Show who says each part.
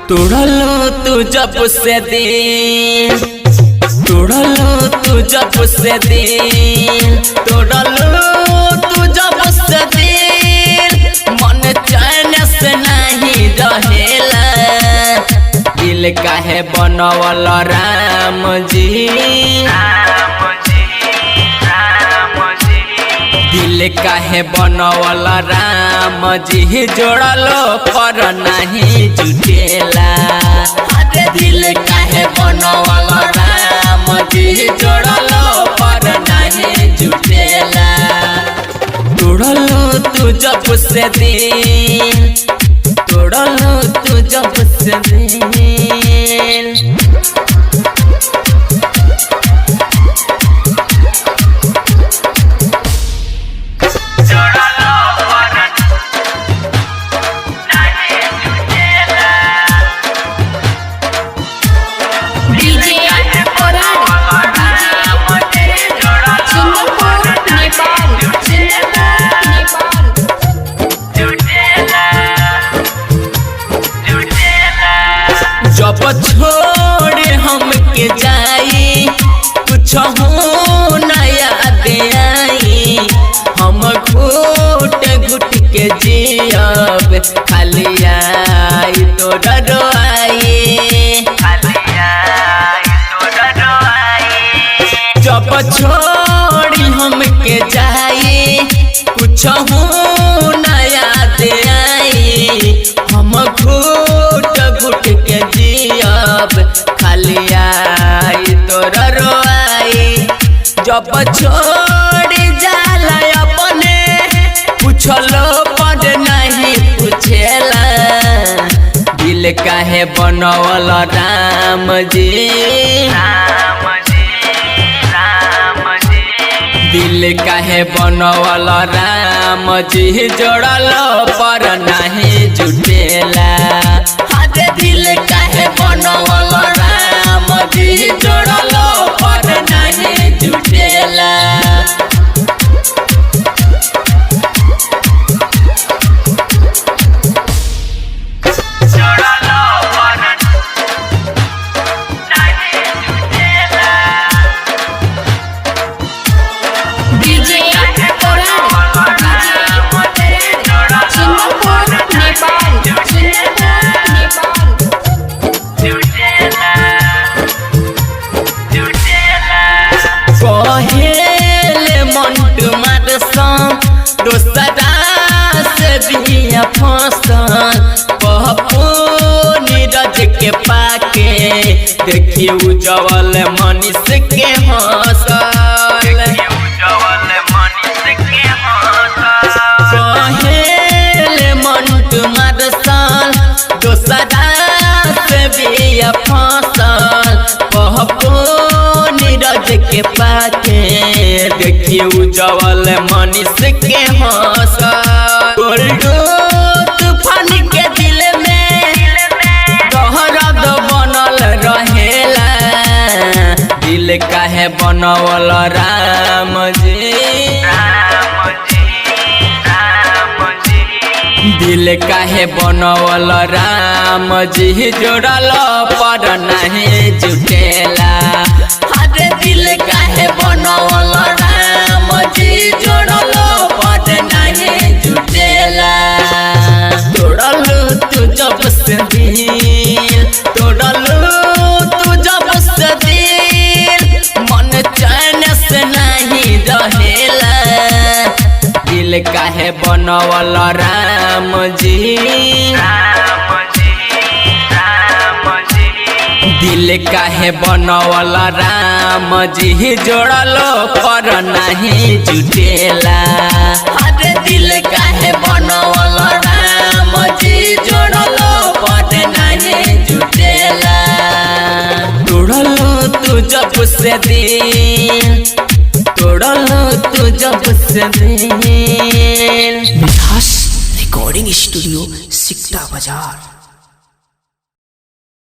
Speaker 1: तोड़लो तू जब से दिल, तोड़लो तू जब से दिल, तोड़लो तू जब से दिल, मन चैन से नहीं रहेला। दिल काहे बनवल राम जी, दिल काहे बनवल राम जी, जोड़लो पर नहीं जुटेला। अरे दिल काहे बनवल राम जी, जोड़लो पर नहीं जुटेला। तोड़लो तू जब से दिल, तोड़लो तू जब से दिल। जब छोड़े हमके जाई, कुछ हो नया दे आई, हम घुट घुट के जियब, खाली आई तोरा रोआई, जब छोड़ी हमके जाई, कुछ हो नया दे आई, हम घुट घुट के जियब, खाली आई तोरा रोआई। जब छोड़ जाला अपने, पूछलो पर नहीं पूछेला। दिल काहे बनवल राम जी, दिल काहे बनवल राम जी, जोड़लो पर नहीं जुटेला। अरे दिल काहे बनवल राम जी, जोड़लो पर नहीं जुटेला। कहेले मंटू मारसन, दोसरा से बिया फंसन, पप्पू नीरज के पाके, देखिए उज्जवल मनीष के हंसल। कहेले मंटू मारसन, दोसरा से बिया फंसन, पप्पू नीरज के पाके, देखिए उज्जवल मनीष के हंसल। तूफान के दिल में दहरद बनल रहेला। दिल काहे बनवल राम जी, दिल काहे बनवल राम जी, जोड़लो पर नहीं जुटेला। अरे दिल काहे बनवल राम जी, जोड़लो पर नहीं जुटेला। तोड़लो तू जब से दिल, तोड़लो तू जब से दिल, मन चैन से नहीं रहेला। दिल काहे बनवल राम जी, दिल काहे बनवल राम जी, जोड़लो पर नहीं जुटेला। अरे दिल काहे बनवल राम जी, जोड़लो पर नहीं जुटेला। तोड़लो तू जब से दिल, तोड़लो तू जब से दिल।
Speaker 2: मिठास रिकॉर्डिंग स्टूडियो, सिकटा बाजार।